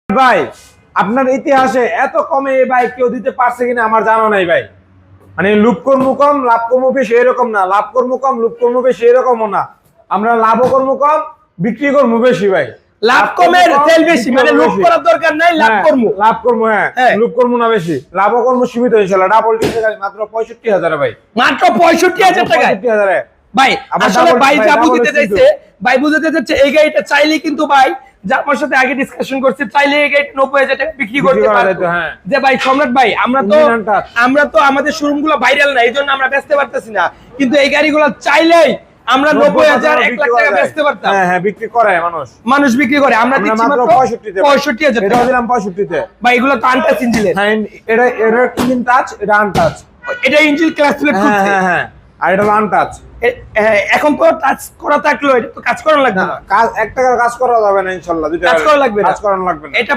ভাই আপনার ইতিহাসে এত কমে এই বাইক কেউ দিতে পারছে কিনা আমার জানা নাই ভাই। মানে লুপ কর্ম কম লাভ কর্ম বেশি এরকম না, লাভ কর্ম কম লুপ কর্ম বেশি এরকমও না। আমরা লাভ কর্ম কম বিক্রি কর্ম বেশি ভাই। লাভ কমের তেল বেশি, মানে লুপ করার দরকার নাই, লাভ কর্ম হ্যাঁ লুপ কর্ম না বেশি, লাভ কর্ম সীমিত হয়েছিল। ডাবল টিসে গাড়ি মাত্র 65,000 ভাই, মাত্র 65,000 টাকা 65,000 ভাই। আসলে ভাই যা বুঝতে চাইছে, ভাই বুঝতে চাইছে এই গাড়িটা চাইলে কিন্তু ভাই, যা আমার সাথে আগে ডিসকাশন করছি, চাইলে এই গাড়িটা 90,000 টাকা বিক্রি করতে পারতো। যে ভাই সম্রাট ভাই, আমরা তো আমাদের শোরুম গুলো ভাইরাল না, এইজন্য আমরা বেচতে পারতেছি না, কিন্তু এই গাড়িগুলো চাইলেই আমরা 90,000 1 লাখ টাকা বেচতে পারতাম। হ্যাঁ বিক্রি করে মানুষ বিক্রি করে। আমরা দিচ্ছি মাত্র 65,000 এটা দিলাম 65 তে ভাই। এগুলো তো আনটাচ ইঞ্জিনের। হ্যাঁ এটা ইঞ্জিন টাচ, এটা আনটাচ। এটা ইঞ্জিন ক্লাস প্লেট করছে। হ্যাঁ আর এটা আনটাচ। এখন তো টাচ করা থাকলো, এটা তো কাজ করা লাগবে না। কাজ 1 টাকার কাজ করা যাবে না ইনশাআল্লাহ, 2 টাকা কাজ করা লাগবে না, কাজ করা লাগবে না। এটা